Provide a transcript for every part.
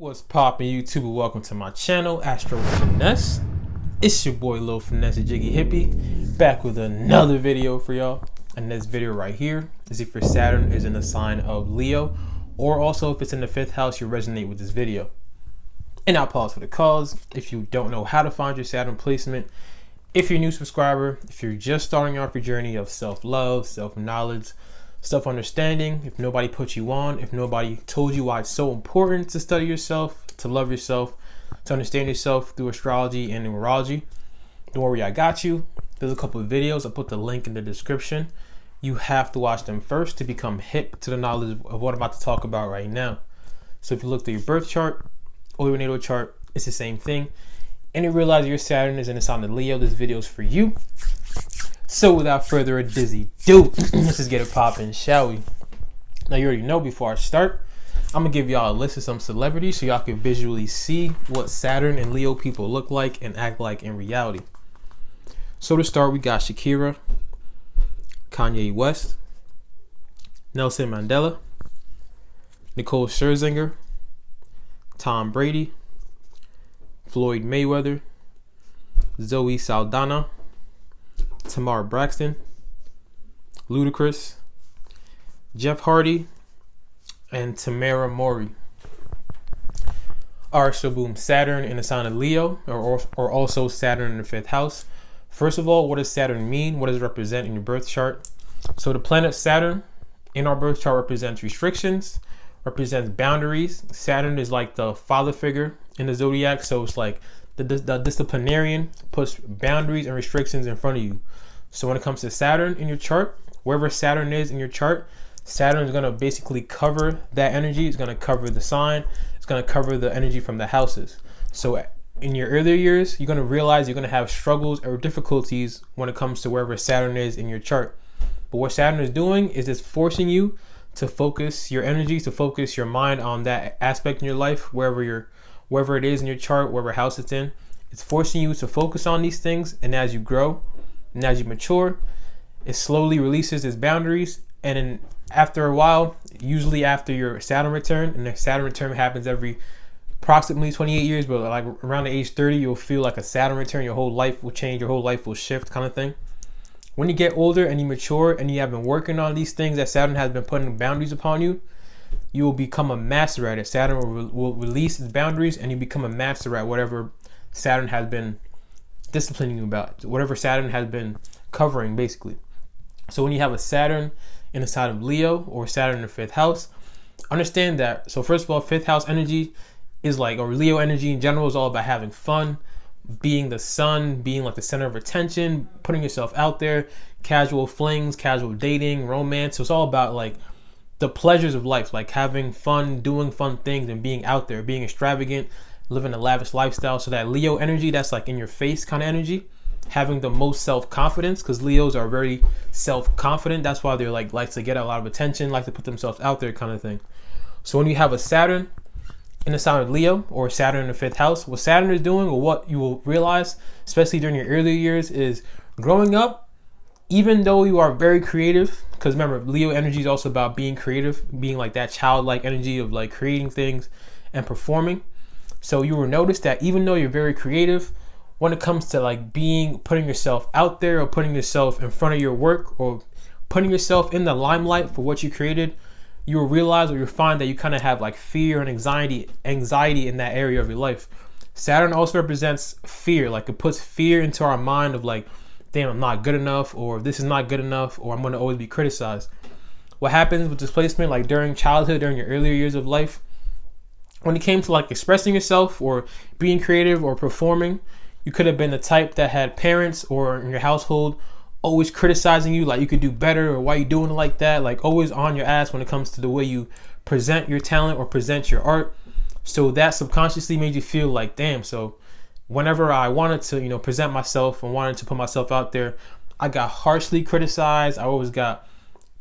What's poppin' YouTube? Welcome to my channel, Astro Finesse. It's your boy Leo Finesse, Jiggy Hippie, back with another video for y'all. And this video right here is if your Saturn is in the sign of Leo, or also if it's in the 5th house, you'll resonate with this video. And I'll pause for the cause. If you don't know how to find your Saturn placement, if you're a new subscriber, if you're just starting off your journey of self-love, self-knowledge, self-understanding, if nobody put you on, if nobody told you why it's so important to study yourself, to love yourself, to understand yourself through astrology and numerology, don't worry, I got you. There's a couple of videos. I'll put the link in the description. You have to watch them first to become hip to the knowledge of what I'm about to talk about right now. So if you look at your birth chart or your natal chart, it's the same thing. And you realize your Saturn is in the sign of Leo, this video is for you. So without further ado, let's just get it popping, shall we? Now you already know, before I start, I'm gonna give y'all a list of some celebrities so y'all can visually see what Saturn and Leo people look like and act like in reality. So to start, we got Shakira, Kanye West, Nelson Mandela, Nicole Scherzinger, Tom Brady, Floyd Mayweather, Zoe Saldana, Tamar Braxton, Ludacris, Jeff Hardy, and Tamara Mowry. Alright, so boom, Saturn in the sign of Leo, or also Saturn in the 5th house. First of all, what does Saturn mean? What does it represent in your birth chart? So the planet Saturn in our birth chart represents restrictions, represents boundaries. Saturn is like the father figure in the zodiac, so it's like the disciplinarian, puts boundaries and restrictions in front of you. So when it comes to Saturn in your chart, wherever Saturn is in your chart, Saturn is going to basically cover that energy. It's going to cover the sign. It's going to cover the energy from the houses. So in your earlier years, you're going to realize you're going to have struggles or difficulties when it comes to wherever Saturn is in your chart. But what Saturn is doing is it's forcing you to focus your energy, to focus your mind on that aspect in your life, wherever it is in your chart, wherever house it's in. It's forcing you to focus on these things, and as you grow and as you mature, it slowly releases its boundaries. And then after a while, usually after your Saturn return, and the Saturn return happens every approximately 28 years, but like around the age 30, you'll feel like a Saturn return. Your whole life will change, your whole life will shift, kind of thing. When you get older and you mature and you have been working on these things that Saturn has been putting boundaries upon you, you will become a master at it. Saturn will release its boundaries, and you become a master at whatever Saturn has been disciplining you about, whatever Saturn has been covering, basically. So when you have a Saturn in the sign of Leo or Saturn in the 5th house, understand that. So first of all, 5th house energy is like, or Leo energy in general, is all about having fun, being the sun, being like the center of attention, putting yourself out there, casual flings, casual dating, romance. So it's all about like the pleasures of life, like having fun, doing fun things, and being out there, being extravagant, living a lavish lifestyle. So that Leo energy, that's like in your face kind of energy, having the most self-confidence, because Leos are very self-confident. That's why they're like to get a lot of attention, like to put themselves out there, kind of thing. So when you have a Saturn in the sign of Leo or Saturn in the 5th house, what Saturn is doing, or what you will realize, especially during your earlier years, is growing up, even though you are very creative, because remember, Leo energy is also about being creative, being like that childlike energy of like creating things and performing. So you will notice that even though you're very creative, when it comes to like putting yourself out there, or putting yourself in front of your work, or putting yourself in the limelight for what you created, you will realize, or you'll find that you kind of have like fear and anxiety in that area of your life. Saturn also represents fear. Like it puts fear into our mind of like, damn, I'm not good enough, or this is not good enough, or I'm going to always be criticized. What happens with displacement, like during childhood, during your earlier years of life, when it came to like expressing yourself or being creative or performing, you could have been the type that had parents or in your household always criticizing you, like you could do better, or why you doing it like that, like always on your ass when it comes to the way you present your talent or present your art. So that subconsciously made you feel like, damn, so whenever I wanted to, present myself and wanted to put myself out there, I got harshly criticized. I always got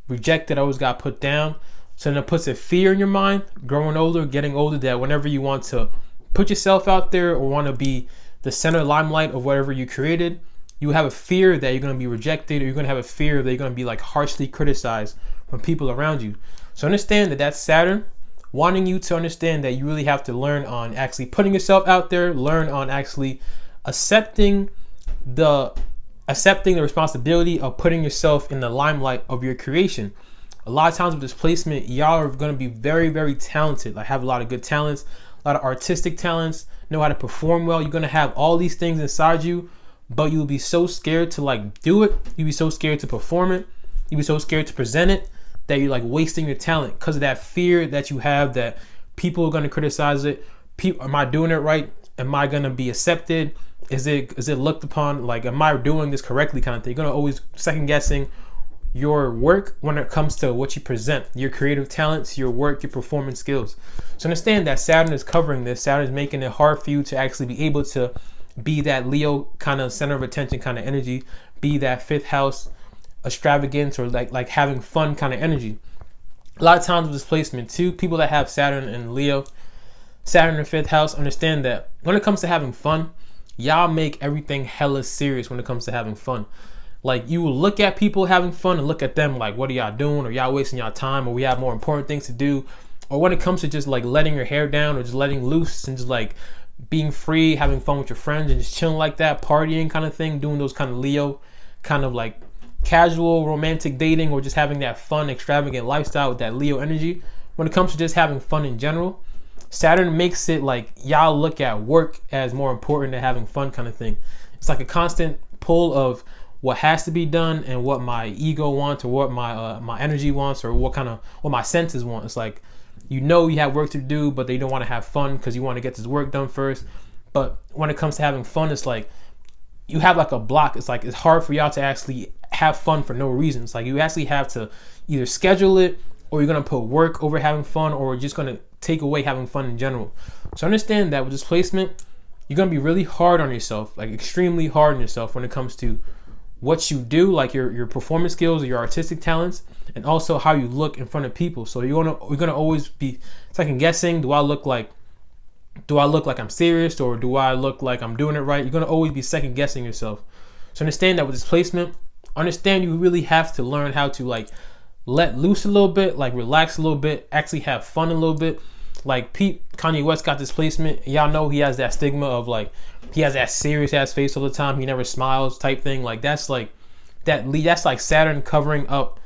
rejected. I always got put down. So then it puts a fear in your mind, growing older, getting older, that whenever you want to put yourself out there or want to be the center limelight of whatever you created, you have a fear that you're going to be rejected, or you're going to have a fear that you're going to be like harshly criticized from people around you. So understand that Saturn wanting you to understand that you really have to learn on actually putting yourself out there, learn on actually accepting the responsibility of putting yourself in the limelight of your creation. A lot of times with this placement, y'all are going to be very, very talented. Like, have a lot of good talents, a lot of artistic talents, know how to perform well. You're going to have all these things inside you, but you'll be so scared to like do it. You'll be so scared to perform it. You'll be so scared to present it that you're like wasting your talent because of that fear that you have that people are going to criticize it. Am I doing it right? Am I going to be accepted? Is it looked upon? Like, am I doing this correctly kind of thing? You're going to always second guessing your work when it comes to what you present, your creative talents, your work, your performance skills. So understand that Saturn is covering this. Saturn is making it hard for you to actually be able to be that Leo kind of center of attention kind of energy, be that fifth house extravagance or like having fun kind of energy. A lot of times with this placement too, people that have Saturn in Leo, Saturn in the fifth house, understand that when it comes to having fun, y'all make everything hella serious when it comes to having fun. Like, you will look at people having fun and look at them like, what are y'all doing? Or y'all wasting y'all time? Or we have more important things to do? Or when it comes to just like letting your hair down or just letting loose and just like being free, having fun with your friends and just chilling like that, partying kind of thing, doing those kind of Leo, kind of like casual romantic dating or just having that fun, extravagant lifestyle with that Leo energy. When it comes to just having fun in general, Saturn makes it like y'all look at work as more important than having fun kind of thing. It's like a constant pull of what has to be done and what my ego wants or what my energy wants or what my senses want. It's like, you have work to do, but they don't want to have fun because you want to get this work done first. But when it comes to having fun, it's like you have like a block. It's like it's hard for y'all to actually have fun for no reason. It's like you actually have to either schedule it or you're going to put work over having fun or just going to take away having fun in general. So understand that with this placement, you're going to be really hard on yourself, like extremely hard on yourself when it comes to what you do, like your performance skills or your artistic talents, and also how you look in front of people. So you're gonna always be second guessing. Do I look like I'm serious, or do I look like I'm doing it right? You're gonna always be second guessing yourself. So understand that with this placement, understand you really have to learn how to like let loose a little bit, like relax a little bit, actually have fun a little bit. Like Kanye West got this placement. Y'all know he has that stigma of like, he has that serious ass face all the time. He never smiles type thing. Like that's like Saturn covering up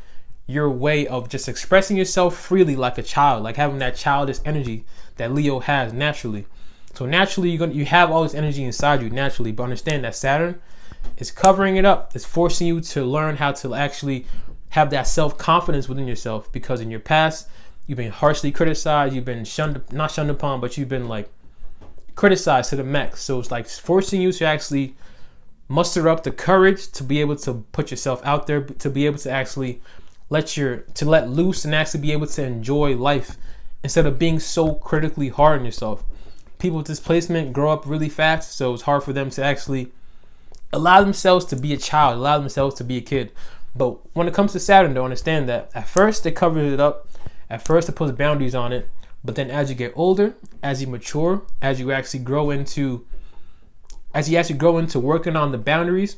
your way of just expressing yourself freely like a child, like having that childish energy that Leo has naturally. So naturally you have all this energy inside you naturally, but understand that Saturn is covering it up. It's forcing you to learn how to actually have that self-confidence within yourself, because in your past you've been harshly criticized, you've been not shunned upon, but you've been like criticized to the max. So it's like forcing you to actually muster up the courage to be able to put yourself out there, to be able to actually let loose and actually be able to enjoy life instead of being so critically hard on yourself. People with this placement grow up really fast, so it's hard for them to actually allow themselves to be a child, allow themselves to be a kid. But when it comes to Saturn, though, understand that at first it covers it up. At first it puts boundaries on it. But then as you get older, as you mature, as you actually grow into working on the boundaries,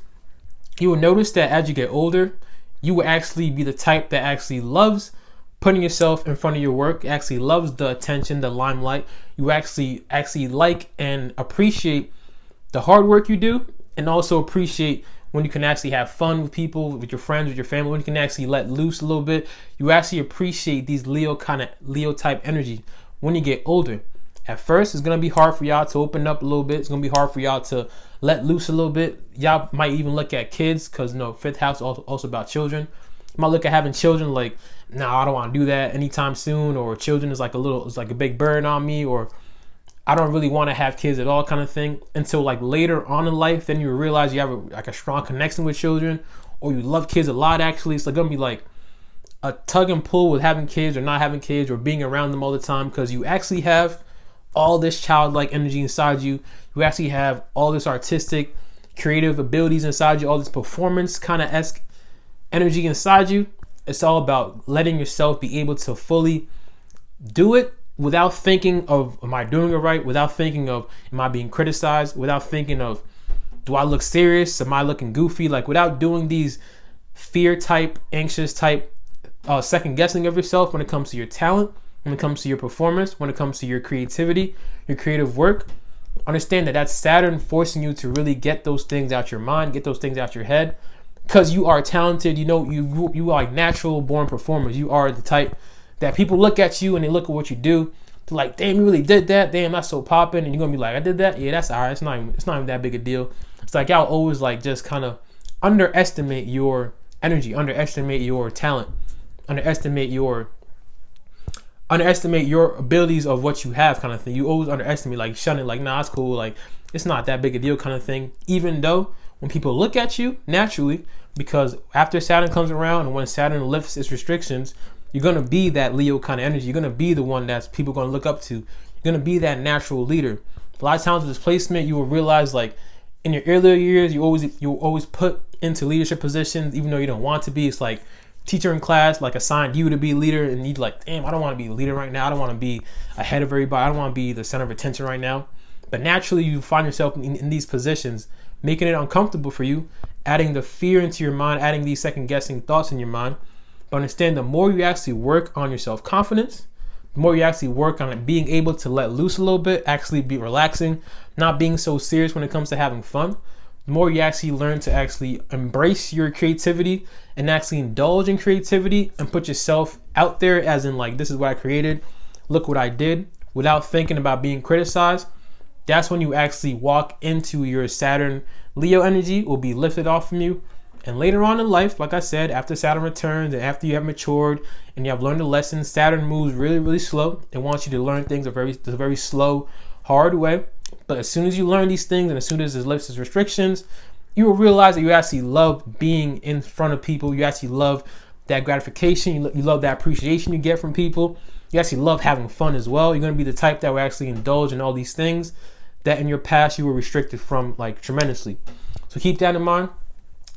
you will notice that as you get older, you will actually be the type that actually loves putting yourself in front of your work, actually loves the attention, the limelight. You actually like and appreciate the hard work you do, and also appreciate when you can actually have fun with people, with your friends, with your family, when you can actually let loose a little bit. You actually appreciate these Leo type energy when you get older. At first, it's going to be hard for y'all to open up a little bit. It's going to be hard for y'all to let loose a little bit. Y'all might even look at kids, because fifth house is also about children. You might look at having children like, nah, I don't want to do that anytime soon, or children is like a big burden on me, or I don't really want to have kids at all kind of thing, until like later on in life, then you realize you have a strong connection with children, or you love kids a lot actually. It's like going to be like a tug and pull with having kids or not having kids, or being around them all the time, because you actually have all this childlike energy inside you. You actually have all this artistic, creative abilities inside you, all this performance kind of esque energy inside you. It's all about letting yourself be able to fully do it without thinking of, am I doing it right? Without thinking of, am I being criticized? Without thinking of, do I look serious? Am I looking goofy? Like, without doing these fear type, anxious type, second guessing of yourself when it comes to your talent. when it comes to your performance, when it comes to your creativity, your creative work. Understand that that's Saturn forcing you to really get those things out your mind, get those things out your head, because you are talented. You know, you are like natural born performers. You are the type that people look at you and they look at what you do. They're like, damn, you really did that. Damn, that's so popping. And you're gonna be like, I did that. Yeah, that's all right. It's not even that big a deal. It's like y'all always like just kind of underestimate your energy, underestimate your talent, underestimate your abilities of what you have, kind of thing. You always underestimate, like shun it, like nah, it's cool, like it's not that big a deal, kind of thing. Even though when people look at you naturally, because after Saturn comes around and when Saturn lifts its restrictions, you're gonna be that Leo kind of energy. You're gonna be the one that's people gonna look up to. You're gonna be that natural leader. A lot of times with this placement, you will realize like in your earlier years, you always put into leadership positions, even though you don't want to be. It's like teacher in class like assigned you to be a leader, and you're like, damn, I don't want to be a leader right now. I don't want to be ahead of everybody. I don't want to be the center of attention right now. But naturally, you find yourself in these positions, making it uncomfortable for you, adding the fear into your mind, adding these second guessing thoughts in your mind. But understand, the more you actually work on your self-confidence, the more you actually work on it, being able to let loose a little bit, actually be relaxing, not being so serious when it comes to having fun, the more you actually learn to actually embrace your creativity and actually indulge in creativity and put yourself out there as in like, this is what I created, look what I did, without thinking about being criticized. That's when you actually walk into your Saturn Leo energy will be lifted off from you. And later on in life, like I said, after Saturn returns and after you have matured and you have learned a lesson, Saturn moves really, really slow. It wants you to learn things a very slow, hard way. But as soon as you learn these things and as soon as it lifts its restrictions, you will realize that you actually love being in front of people. You actually love that gratification. You love that appreciation you get from people. You actually love having fun as well. You're going to be the type that will actually indulge in all these things that in your past you were restricted from like tremendously. So keep that in mind.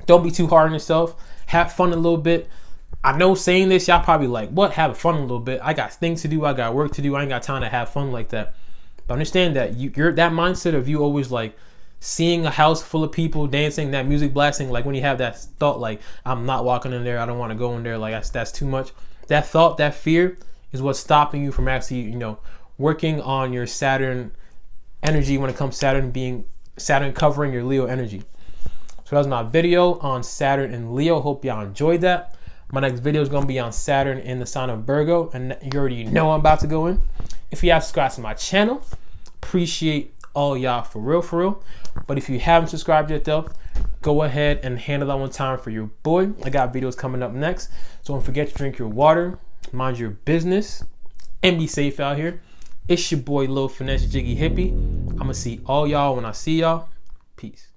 Don't be too hard on yourself. Have fun a little bit. I know saying this, y'all probably like, what? Have fun a little bit. I got things to do. I got work to do. I ain't got time to have fun like that. But understand that you're that mindset of you always like seeing a house full of people dancing, that music blasting, like when you have that thought like, I'm not walking in there, I don't want to go in there, like that's too much. That thought, that fear is what's stopping you from actually, working on your Saturn energy when it comes to Saturn covering your Leo energy. So that was my video on Saturn in Leo. Hope y'all enjoyed that. My next video is going to be on Saturn in the sign of Virgo, and you already know I'm about to go in. If you have subscribed to my channel, appreciate all y'all for real. But if you haven't subscribed yet though, go ahead and handle that one time for your boy. I got videos coming up next. So don't forget to drink your water, mind your business, and be safe out here. It's your boy Lil Finesse Jiggy Hippie. I'm going to see all y'all when I see y'all. Peace.